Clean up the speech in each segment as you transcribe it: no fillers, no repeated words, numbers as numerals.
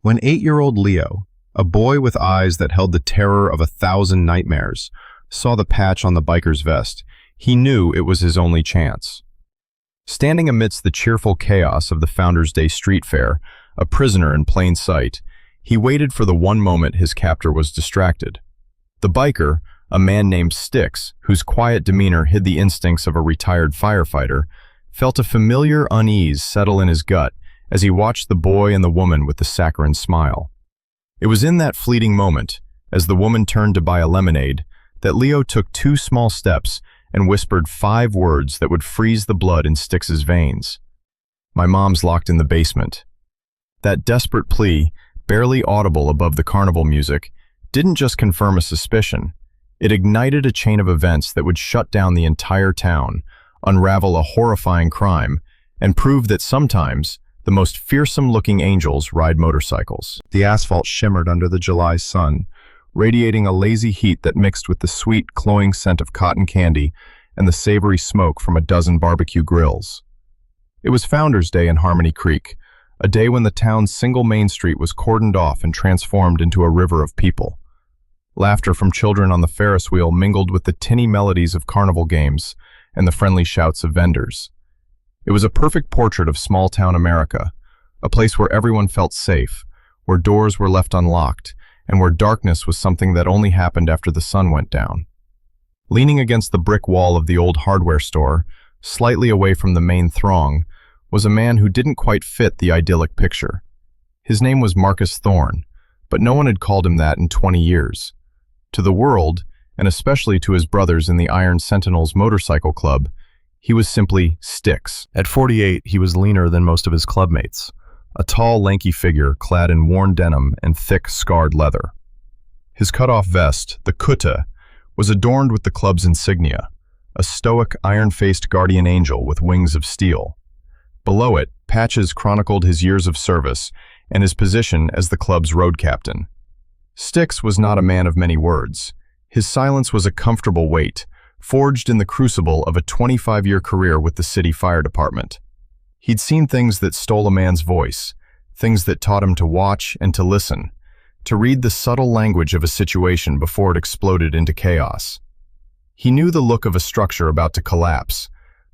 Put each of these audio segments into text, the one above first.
When 8-year-old Leo, a boy with eyes that held the terror of 1,000 nightmares, saw the patch on the biker's vest, he knew it was his only chance. Standing amidst the cheerful chaos of the Founders' Day street fair, a prisoner in plain sight, he waited for the one moment his captor was distracted. The biker, a man named Styx, whose quiet demeanor hid the instincts of a retired firefighter, felt a familiar unease settle in his gut as he watched the boy and the woman with the saccharine smile. It was in that fleeting moment, as the woman turned to buy a lemonade, that Leo took 2 small steps and whispered 5 words that would freeze the blood in Styx's veins. "My mom's locked in the basement." That desperate plea, barely audible above the carnival music, didn't just confirm a suspicion. It ignited a chain of events that would shut down the entire town, unravel a horrifying crime, and prove that sometimes the most fearsome-looking angels ride motorcycles. The asphalt shimmered under the July sun, radiating a lazy heat that mixed with the sweet, cloying scent of cotton candy and the savory smoke from a dozen barbecue grills. It was Founders' Day in Harmony Creek, a day when the town's single main street was cordoned off and transformed into a river of people. Laughter from children on the Ferris wheel mingled with the tinny melodies of carnival games and the friendly shouts of vendors. It was a perfect portrait of small-town America, a place where everyone felt safe, where doors were left unlocked, and where darkness was something that only happened after the sun went down. Leaning against the brick wall of the old hardware store, slightly away from the main throng, was a man who didn't quite fit the idyllic picture. His name was Marcus Thorne, but no one had called him that in 20 years. To the world, and especially to his brothers in the Iron Sentinels Motorcycle Club, he was simply Styx. At 48, he was leaner than most of his clubmates, a tall, lanky figure clad in worn denim and thick, scarred leather. His cut-off vest, the kuta, was adorned with the club's insignia, a stoic, iron-faced guardian angel with wings of steel. Below it, patches chronicled his years of service and his position as the club's road captain. Styx was not a man of many words. His silence was a comfortable weight, forged in the crucible of a 25-year career with the city fire department. He'd seen things that stole a man's voice, things that taught him to watch and to listen, to read the subtle language of a situation before it exploded into chaos. He knew the look of a structure about to collapse,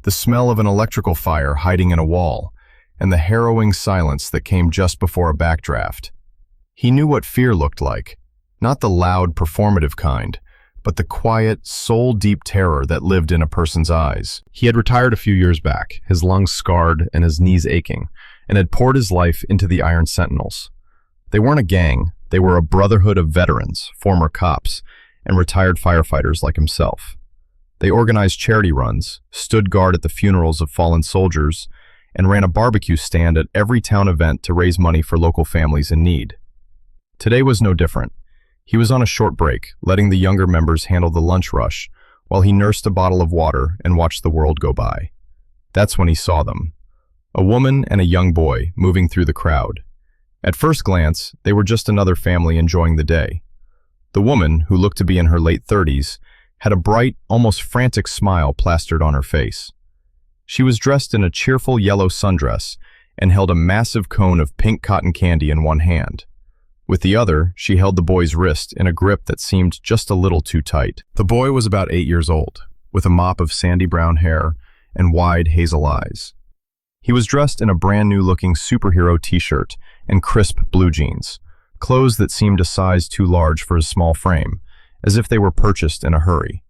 the smell of an electrical fire hiding in a wall, and the harrowing silence that came just before a backdraft. He knew what fear looked like, not the loud, performative kind, but the quiet, soul-deep terror that lived in a person's eyes. He had retired a few years back, his lungs scarred and his knees aching, and had poured his life into the Iron Sentinels. They weren't a gang, they were a brotherhood of veterans, former cops, and retired firefighters like himself. They organized charity runs, stood guard at the funerals of fallen soldiers, and ran a barbecue stand at every town event to raise money for local families in need. Today was no different. He was on a short break, letting the younger members handle the lunch rush, while he nursed a bottle of water and watched the world go by. That's when he saw them. A woman and a young boy moving through the crowd. At first glance, they were just another family enjoying the day. The woman, who looked to be in her late 30s, had a bright, almost frantic smile plastered on her face. She was dressed in a cheerful yellow sundress and held a massive cone of pink cotton candy in one hand. With the other, she held the boy's wrist in a grip that seemed just a little too tight. The boy was about 8 years old, with a mop of sandy brown hair and wide hazel eyes. He was dressed in a brand new looking superhero t-shirt and crisp blue jeans, clothes that seemed a size too large for his small frame, as if they were purchased in a hurry.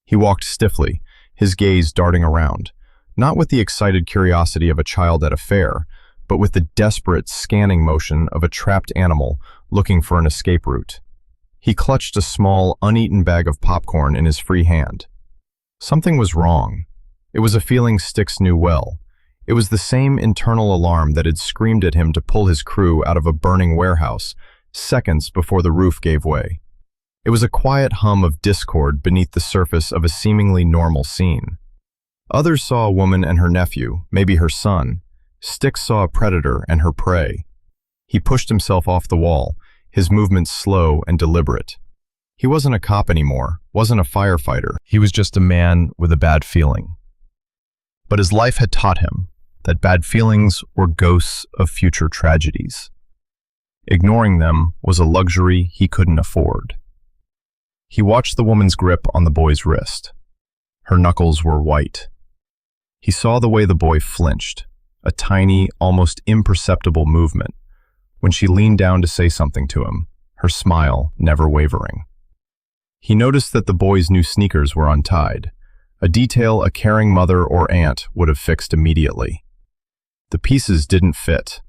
He walked stiffly, his gaze darting around, not with the excited curiosity of a child at a fair, but with the desperate scanning motion of a trapped animal looking for an escape route. He clutched a small, uneaten bag of popcorn in his free hand. Something was wrong. It was a feeling Styx knew well. It was the same internal alarm that had screamed at him to pull his crew out of a burning warehouse seconds before the roof gave way. It was a quiet hum of discord beneath the surface of a seemingly normal scene. Others saw a woman and her nephew, maybe her son. Styx saw a predator and her prey. He pushed himself off the wall, his movements slow and deliberate. He wasn't a cop anymore, wasn't a firefighter. He was just a man with a bad feeling. But his life had taught him that bad feelings were ghosts of future tragedies. Ignoring them was a luxury he couldn't afford. He watched the woman's grip on the boy's wrist. Her knuckles were white. He saw the way the boy flinched, a tiny, almost imperceptible movement, when she leaned down to say something to him, her smile never wavering. He noticed that the boy's new sneakers were untied, a detail a caring mother or aunt would have fixed immediately. The pieces didn't fit.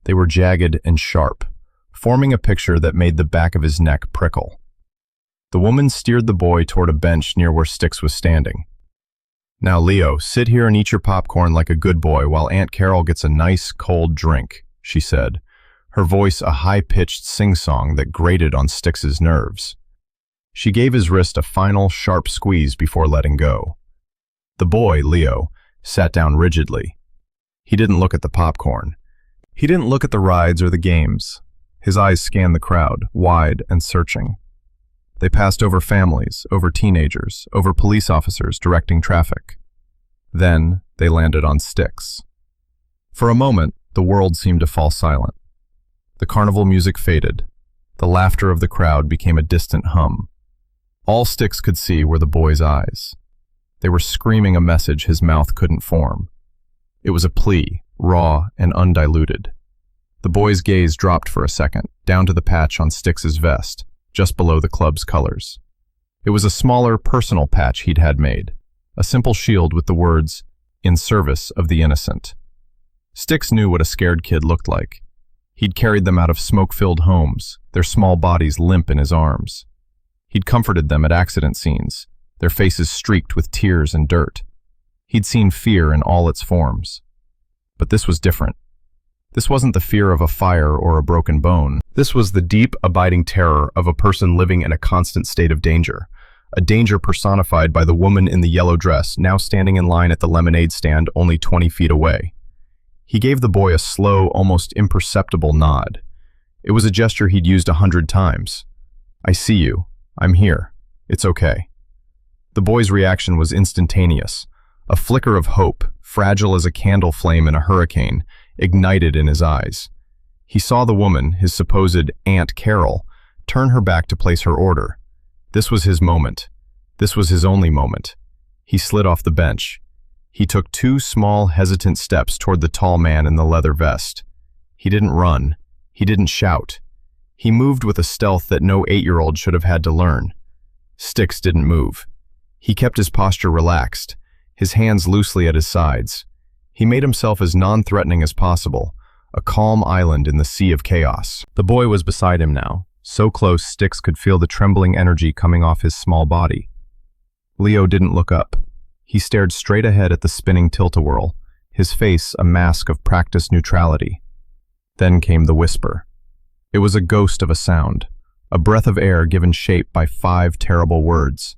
They were jagged and sharp, forming a picture that made the back of his neck prickle. The woman steered the boy toward a bench near where Styx was standing. "Now, Leo, sit here and eat your popcorn like a good boy while Aunt Carol gets a nice, cold drink," she said, her voice a high-pitched sing-song that grated on Styx's nerves. She gave his wrist a final, sharp squeeze before letting go. The boy, Leo, sat down rigidly. He didn't look at the popcorn. He didn't look at the rides or the games. His eyes scanned the crowd, wide and searching. They passed over families, over teenagers, over police officers directing traffic. Then they landed on Styx. For a moment, the world seemed to fall silent. The carnival music faded. The laughter of the crowd became a distant hum. All Styx could see were the boy's eyes. They were screaming a message his mouth couldn't form. It was a plea, raw and undiluted. The boy's gaze dropped for a second, down to the patch on Styx's vest, just below the club's colors. It was a smaller, personal patch he'd had made, a simple shield with the words, "In service of the innocent." Styx knew what a scared kid looked like. He'd carried them out of smoke-filled homes, their small bodies limp in his arms. He'd comforted them at accident scenes, their faces streaked with tears and dirt. He'd seen fear in all its forms. But this was different. This wasn't the fear of a fire or a broken bone. This was the deep, abiding terror of a person living in a constant state of danger, a danger personified by the woman in the yellow dress now standing in line at the lemonade stand only 20 feet away. He gave the boy a slow, almost imperceptible nod. It was a gesture he'd used 100 times. "I see you. I'm here. It's okay." The boy's reaction was instantaneous. A flicker of hope, fragile as a candle flame in a hurricane, ignited in his eyes. He saw the woman, his supposed Aunt Carol, turn her back to place her order. This was his moment. This was his only moment. He slid off the bench. He took 2 small, hesitant steps toward the tall man in the leather vest. He didn't run. He didn't shout. He moved with a stealth that no 8-year-old should have had to learn. Styx didn't move. He kept his posture relaxed, his hands loosely at his sides. He made himself as non-threatening as possible, a calm island in the sea of chaos. The boy was beside him now, so close Styx could feel the trembling energy coming off his small body. Leo didn't look up. He stared straight ahead at the spinning tilt-a-whirl, his face a mask of practiced neutrality. Then came the whisper. It was a ghost of a sound, a breath of air given shape by 5 terrible words.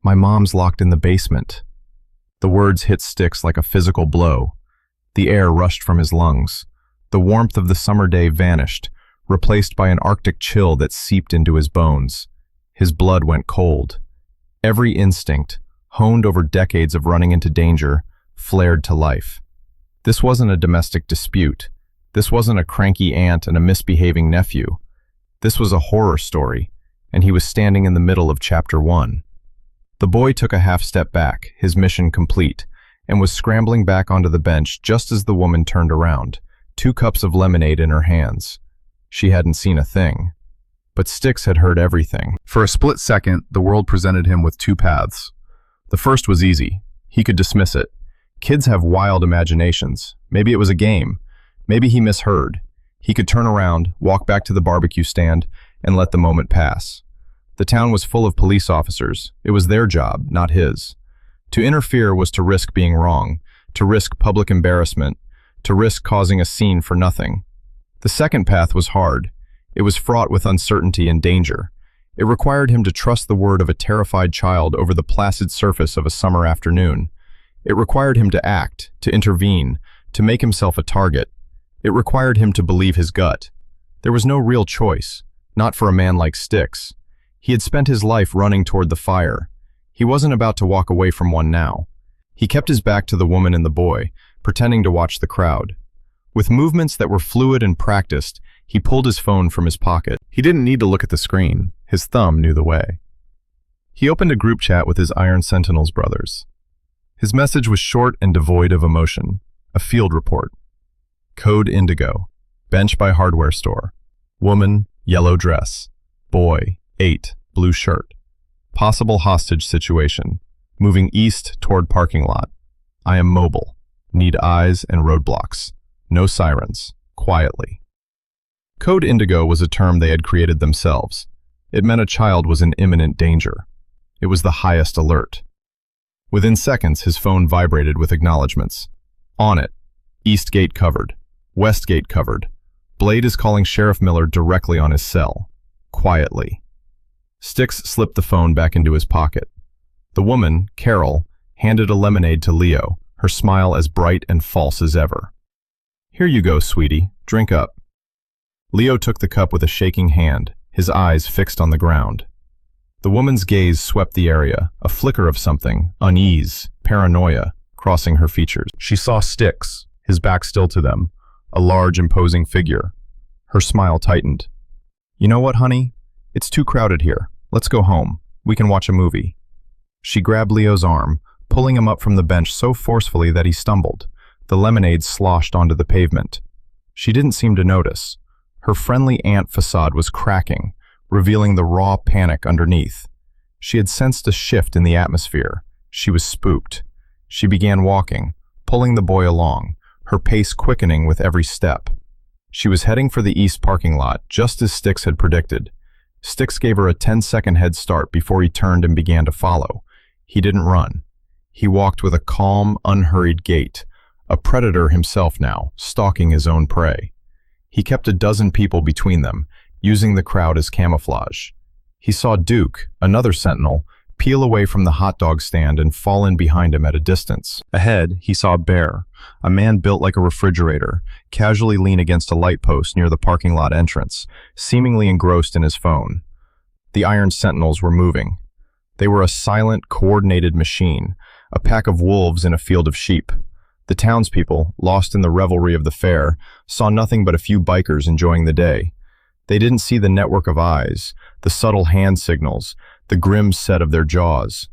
"My mom's locked in the basement." The words hit Styx like a physical blow. The air rushed from his lungs. The warmth of the summer day vanished, replaced by an Arctic chill that seeped into his bones. His blood went cold. Every instinct, honed over decades of running into danger, flared to life. This wasn't a domestic dispute. This wasn't a cranky aunt and a misbehaving nephew. This was a horror story, and he was standing in the middle of chapter 1. The boy took a half step back, his mission complete, and was scrambling back onto the bench just as the woman turned around, 2 cups of lemonade in her hands. She hadn't seen a thing. But Styx had heard everything. For a split second, the world presented him with 2 paths. The first was easy. He could dismiss it. Kids have wild imaginations. Maybe it was a game. Maybe he misheard. He could turn around, walk back to the barbecue stand, and let the moment pass. The town was full of police officers. It was their job, not his. To interfere was to risk being wrong, to risk public embarrassment, to risk causing a scene for nothing. The second path was hard. It was fraught with uncertainty and danger. It required him to trust the word of a terrified child over the placid surface of a summer afternoon. It required him to act, to intervene, to make himself a target. It required him to believe his gut. There was no real choice, not for a man like Styx. He had spent his life running toward the fire. He wasn't about to walk away from one now. He kept his back to the woman and the boy, pretending to watch the crowd. With movements that were fluid and practiced, He pulled his phone from his pocket. He didn't need to look at the screen. His thumb knew the way. He opened a group chat with his Iron Sentinels brothers. His message was short and devoid of emotion. A field report. Code Indigo. Bench by hardware store. Woman, yellow dress. Boy, 8, blue shirt. Possible hostage situation. Moving east toward parking lot. I am mobile. Need eyes and roadblocks. No sirens. Quietly. Code Indigo was a term they had created themselves. It meant a child was in imminent danger. It was the highest alert. Within seconds, his phone vibrated with acknowledgments. On it. East gate covered. West gate covered. Blade is calling Sheriff Miller directly on his cell. Quietly. Styx slipped the phone back into his pocket. The woman, Carol, handed a lemonade to Leo, her smile as bright and false as ever. Here you go, sweetie. Drink up. Leo took the cup with a shaking hand, his eyes fixed on the ground. The woman's gaze swept the area, a flicker of something, unease, paranoia, crossing her features. She saw Styx, his back still to them, a large, imposing figure. Her smile tightened. You know what, honey? It's too crowded here. Let's go home. We can watch a movie. She grabbed Leo's arm, pulling him up from the bench so forcefully that he stumbled. The lemonade sloshed onto the pavement. She didn't seem to notice. Her friendly aunt facade was cracking, revealing the raw panic underneath. She had sensed a shift in the atmosphere. She was spooked. She began walking, pulling the boy along, her pace quickening with every step. She was heading for the east parking lot, just as Styx had predicted. Styx gave her a 10-second head start before he turned and began to follow. He didn't run. He walked with a calm, unhurried gait, a predator himself now, stalking his own prey. He kept a dozen people between them, using the crowd as camouflage. He saw Duke, another sentinel, peel away from the hot dog stand and fall in behind him at a distance. Ahead, he saw Bear, a man built like a refrigerator, casually lean against a light post near the parking lot entrance, seemingly engrossed in his phone. The Iron Sentinels were moving. They were a silent, coordinated machine, a pack of wolves in a field of sheep. The townspeople, lost in the revelry of the fair, saw nothing but a few bikers enjoying the day. They didn't see the network of eyes, the subtle hand signals, the grim set of their jaws.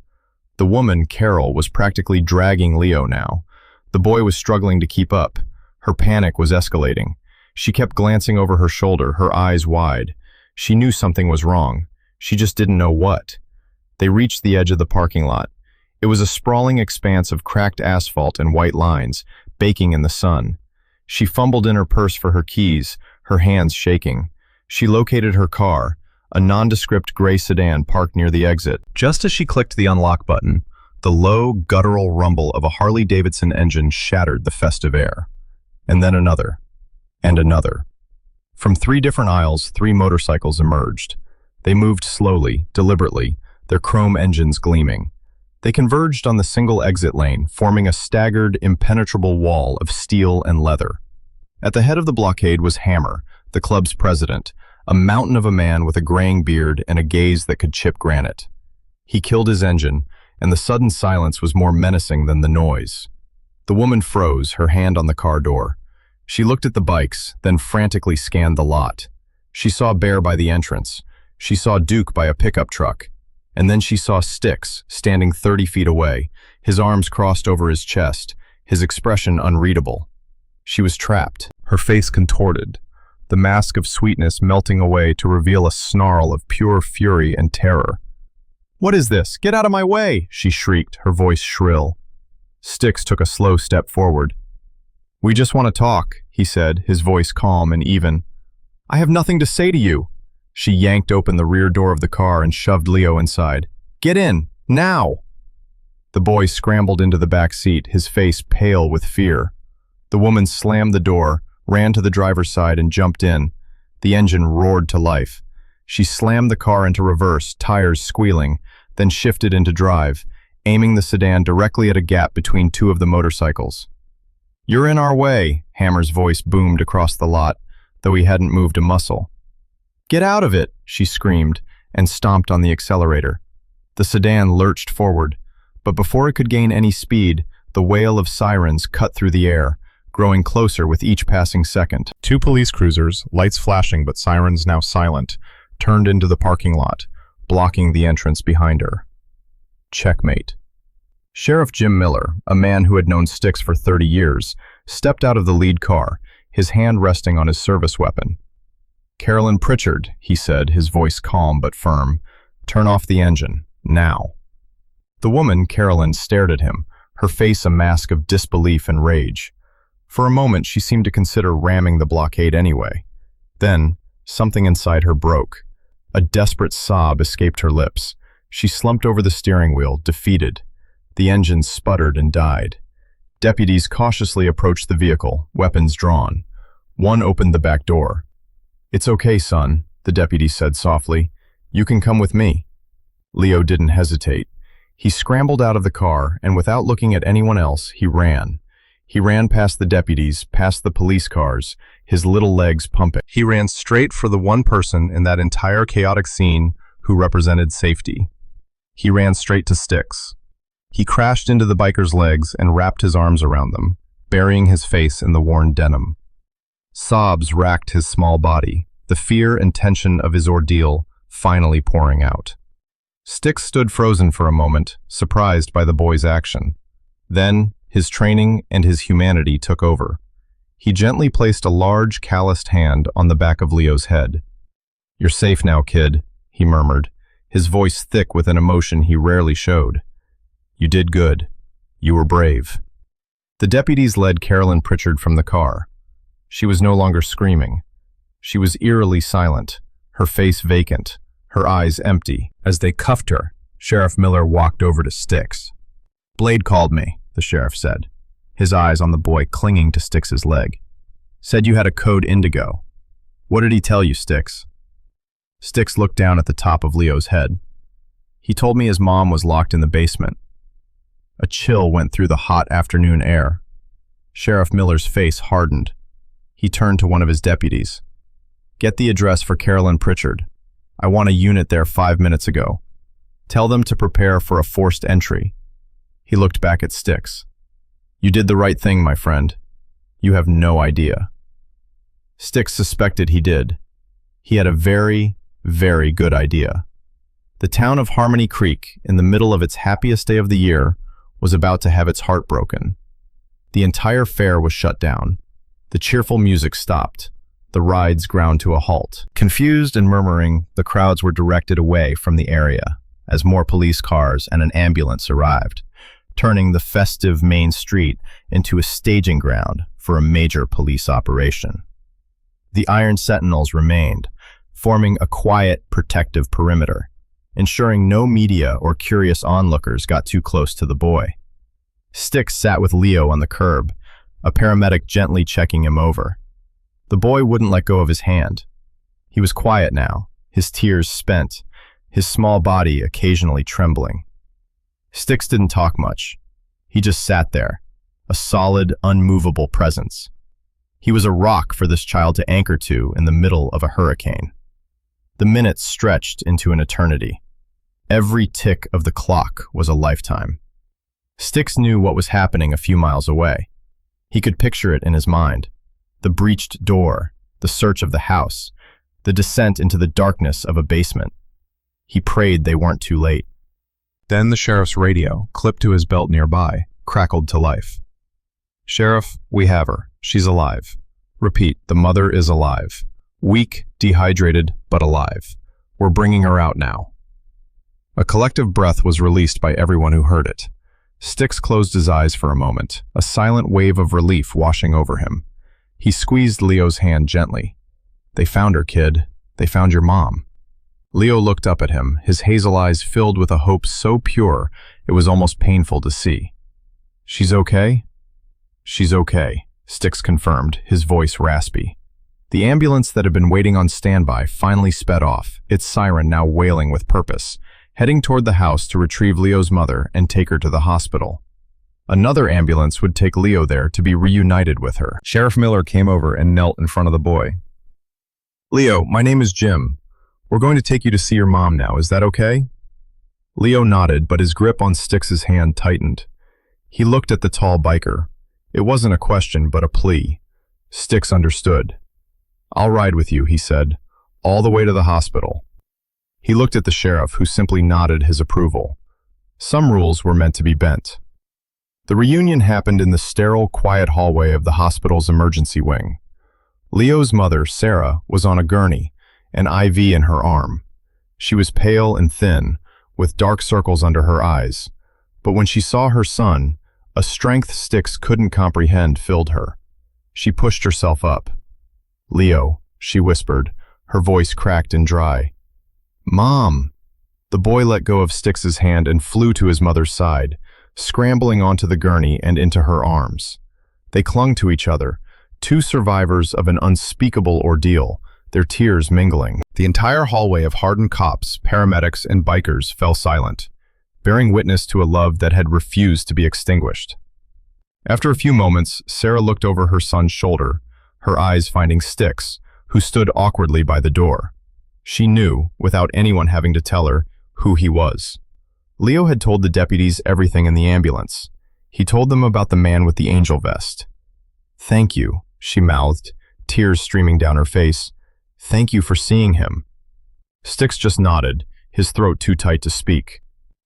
The woman, Carol, was practically dragging Leo now. The boy was struggling to keep up. Her panic was escalating. She kept glancing over her shoulder, her eyes wide. She knew something was wrong. She just didn't know what. They reached the edge of the parking lot. It was a sprawling expanse of cracked asphalt and white lines, baking in the sun. She fumbled in her purse for her keys, her hands shaking. She located her car, a nondescript gray sedan parked near the exit. Just as she clicked the unlock button, the low, guttural rumble of a Harley-Davidson engine shattered the festive air. And then another. And another. From 3 different aisles, 3 motorcycles emerged. They moved slowly, deliberately, their chrome engines gleaming. They converged on the single exit lane, forming a staggered, impenetrable wall of steel and leather. At the head of the blockade was Hammer, the club's president, a mountain of a man with a graying beard and a gaze that could chip granite. He killed his engine, and the sudden silence was more menacing than the noise. The woman froze, her hand on the car door. She looked at the bikes, then frantically scanned the lot. She saw Bear by the entrance. She saw Duke by a pickup truck. And then she saw Styx, standing 30 feet away, his arms crossed over his chest, his expression unreadable. She was trapped, her face contorted, the mask of sweetness melting away to reveal a snarl of pure fury and terror. "What is this? Get out of my way!" she shrieked, her voice shrill. Styx took a slow step forward. "We just want to talk," he said, his voice calm and even. "I have nothing to say to you." She yanked open the rear door of the car and shoved Leo inside. "Get in, now!" The boy scrambled into the back seat, his face pale with fear. The woman slammed the door, ran to the driver's side and jumped in. The engine roared to life. She slammed the car into reverse, tires squealing, then shifted into drive, aiming the sedan directly at a gap between 2 of the motorcycles. "You're in our way," Hammer's voice boomed across the lot, though he hadn't moved a muscle. "Get out of it," she screamed, and stomped on the accelerator. The sedan lurched forward, but before it could gain any speed, the wail of sirens cut through the air, growing closer with each passing second. Two police cruisers, lights flashing but sirens now silent, turned into the parking lot, blocking the entrance behind her. Checkmate. Sheriff Jim Miller, a man who had known Styx for 30 years, stepped out of the lead car, his hand resting on his service weapon. "Carolyn Pritchard," he said, his voice calm but firm, "turn off the engine, now." The woman, Carolyn, stared at him, her face a mask of disbelief and rage. For a moment, she seemed to consider ramming the blockade anyway. Then, something inside her broke. A desperate sob escaped her lips. She slumped over the steering wheel, defeated. The engine sputtered and died. Deputies cautiously approached the vehicle, weapons drawn. One opened the back door. "It's okay, son," the deputy said softly. "You can come with me." Leo didn't hesitate. He scrambled out of the car, and without looking at anyone else, he ran. He ran past the deputies, past the police cars, his little legs pumping. He ran straight for the one person in that entire chaotic scene who represented safety. He ran straight to Styx. He crashed into the biker's legs and wrapped his arms around them, burying his face in the worn denim. Sobs racked his small body, the fear and tension of his ordeal finally pouring out. Styx stood frozen for a moment, surprised by the boy's action. Then, his training and his humanity took over. He gently placed a large, calloused hand on the back of Leo's head. "You're safe now, kid," he murmured, his voice thick with an emotion he rarely showed. "You did good. You were brave." The deputies led Carolyn Pritchard from the car. She was no longer screaming. She was eerily silent, her face vacant, her eyes empty. As they cuffed her, Sheriff Miller walked over to Styx. "Blade called me," the sheriff said, his eyes on the boy clinging to Styx's leg. "Said you had a code indigo. What did he tell you, Styx?" Styx looked down at the top of Leo's head. "He told me his mom was locked in the basement." A chill went through the hot afternoon air. Sheriff Miller's face hardened. He turned to one of his deputies. "Get the address for Carolyn Pritchard. I want a unit there 5 minutes ago. Tell them to prepare for a forced entry." He looked back at Styx. "You did the right thing, my friend. You have no idea." Styx suspected he did. He had a very, very good idea. The town of Harmony Creek, in the middle of its happiest day of the year, was about to have its heart broken. The entire fair was shut down. The cheerful music stopped. The rides ground to a halt. Confused and murmuring, the crowds were directed away from the area as more police cars and an ambulance arrived, turning the festive main street into a staging ground for a major police operation. The Iron Sentinels remained, forming a quiet, protective perimeter, ensuring no media or curious onlookers got too close to the boy. Styx sat with Leo on the curb, a paramedic gently checking him over. The boy wouldn't let go of his hand. He was quiet now, his tears spent, his small body occasionally trembling. Styx didn't talk much. He just sat there, a solid, unmovable presence. He was a rock for this child to anchor to in the middle of a hurricane. The minutes stretched into an eternity. Every tick of the clock was a lifetime. Styx knew what was happening a few miles away. He could picture it in his mind. The breached door, the search of the house, the descent into the darkness of a basement. He prayed they weren't too late. Then the sheriff's radio, clipped to his belt nearby, crackled to life. "Sheriff, we have her. She's alive. Repeat, the mother is alive. Weak, dehydrated, but alive. We're bringing her out now." A collective breath was released by everyone who heard it. Styx closed his eyes for a moment, a silent wave of relief washing over him. He squeezed Leo's hand gently. "They found her, kid. They found your mom." Leo looked up at him, his hazel eyes filled with a hope so pure it was almost painful to see. "She's okay?" "She's okay," Styx confirmed, his voice raspy. The ambulance that had been waiting on standby finally sped off, its siren now wailing with purpose, heading toward the house to retrieve Leo's mother and take her to the hospital. Another ambulance would take Leo there to be reunited with her. Sheriff Miller came over and knelt in front of the boy. "Leo, my name is Jim. We're going to take you to see your mom now, is that okay?" Leo nodded, but his grip on Styx's hand tightened. He looked at the tall biker. It wasn't a question, but a plea. Styx understood. "I'll ride with you," he said, "all the way to the hospital." He looked at the sheriff, who simply nodded his approval. Some rules were meant to be bent. The reunion happened in the sterile, quiet hallway of the hospital's emergency wing. Leo's mother, Sarah, was on a gurney, an IV in her arm. She was pale and thin, with dark circles under her eyes. But when she saw her son, a strength Styx couldn't comprehend filled her. She pushed herself up. "Leo," she whispered, her voice cracked and dry. "Mom!" The boy let go of Styx's hand and flew to his mother's side, scrambling onto the gurney and into her arms. They clung to each other, two survivors of an unspeakable ordeal, their tears mingling. The entire hallway of hardened cops, paramedics, and bikers fell silent, bearing witness to a love that had refused to be extinguished. After a few moments, Sarah looked over her son's shoulder, her eyes finding Styx, who stood awkwardly by the door. She knew, without anyone having to tell her, who he was. Leo had told the deputies everything in the ambulance. He told them about the man with the angel vest. "Thank you," she mouthed, tears streaming down her face. "Thank you for seeing him." Styx just nodded, his throat too tight to speak.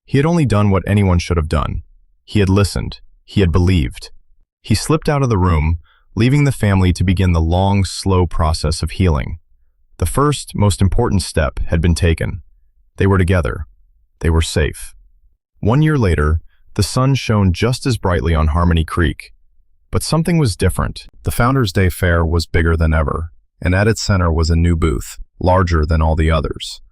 He had only done what anyone should have done. He had listened. He had believed. He slipped out of the room, leaving the family to begin the long, slow process of healing. The first, most important step had been taken. They were together. They were safe. 1 year later, the sun shone just as brightly on Harmony Creek. But something was different. The Founders Day Fair was bigger than ever, and at its center was a new booth, larger than all the others.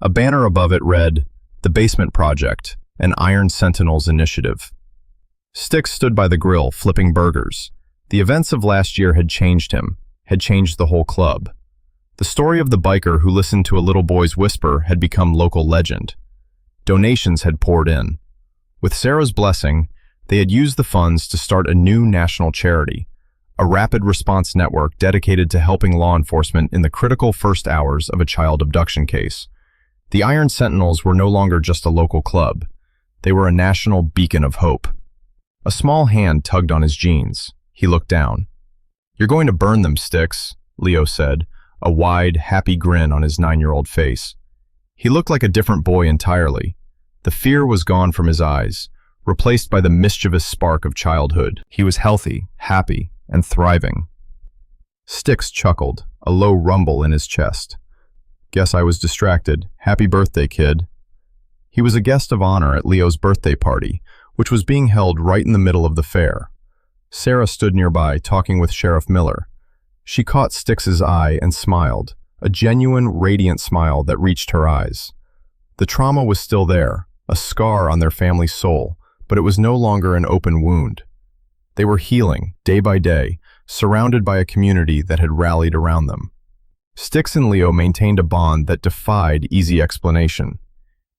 A banner above it read, "The Basement Project, an Iron Sentinels Initiative." Styx stood by the grill, flipping burgers. The events of last year had changed him, had changed the whole club. The story of the biker who listened to a little boy's whisper had become local legend. Donations had poured in. With Sarah's blessing, they had used the funds to start a new national charity, a rapid response network dedicated to helping law enforcement in the critical first hours of a child abduction case. The Iron Sentinels were no longer just a local club. They were a national beacon of hope. A small hand tugged on his jeans. He looked down. "You're going to burn them, Styx," Leo said, a wide, happy grin on his 9-year-old face. He looked like a different boy entirely. The fear was gone from his eyes, replaced by the mischievous spark of childhood. He was healthy, happy, and thriving. Styx chuckled, a low rumble in his chest. "Guess I was distracted. Happy birthday, kid." He was a guest of honor at Leo's birthday party, which was being held right in the middle of the fair. Sarah stood nearby, talking with Sheriff Miller. She caught Styx's eye and smiled, a genuine, radiant smile that reached her eyes. The trauma was still there, a scar on their family's soul, but it was no longer an open wound. They were healing, day by day, surrounded by a community that had rallied around them. Styx and Leo maintained a bond that defied easy explanation.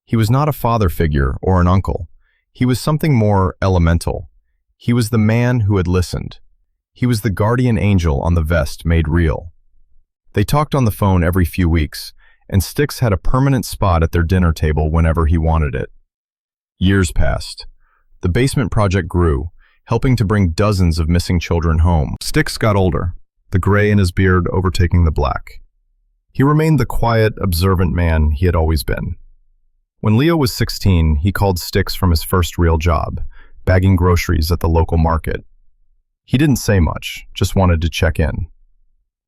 He was not a father figure or an uncle. He was something more elemental. He was the man who had listened. He was the guardian angel on the vest made real. They talked on the phone every few weeks, and Styx had a permanent spot at their dinner table whenever he wanted it. Years passed. The basement project grew, helping to bring dozens of missing children home. Styx got older, the gray in his beard overtaking the black. He remained the quiet, observant man he had always been. When Leo was 16, he called Styx from his first real job, bagging groceries at the local market. He didn't say much, just wanted to check in.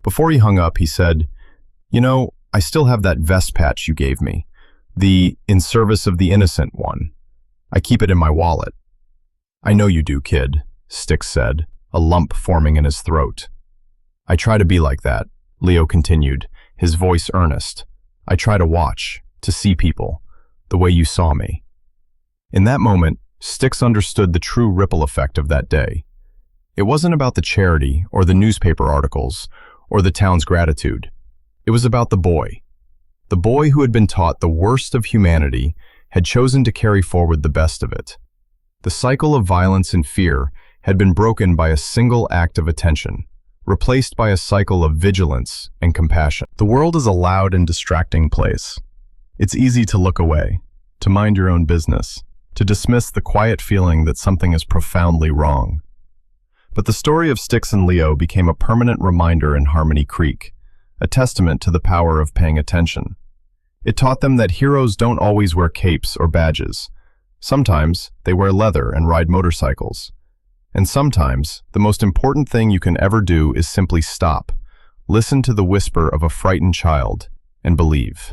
Before he hung up, he said, "You know, I still have that vest patch you gave me, the In Service of the Innocent one. I keep it in my wallet." "I know you do, kid," Styx said, a lump forming in his throat. "I try to be like that," Leo continued, his voice earnest. "I try to watch, to see people, the way you saw me." In that moment, Styx understood the true ripple effect of that day. It wasn't about the charity or the newspaper articles or the town's gratitude. It was about the boy. The boy who had been taught the worst of humanity had chosen to carry forward the best of it. The cycle of violence and fear had been broken by a single act of attention, replaced by a cycle of vigilance and compassion. The world is a loud and distracting place. It's easy to look away, to mind your own business, to dismiss the quiet feeling that something is profoundly wrong. But the story of Styx and Leo became a permanent reminder in Harmony Creek, a testament to the power of paying attention. It taught them that heroes don't always wear capes or badges. Sometimes they wear leather and ride motorcycles. And sometimes the most important thing you can ever do is simply stop, listen to the whisper of a frightened child, and believe.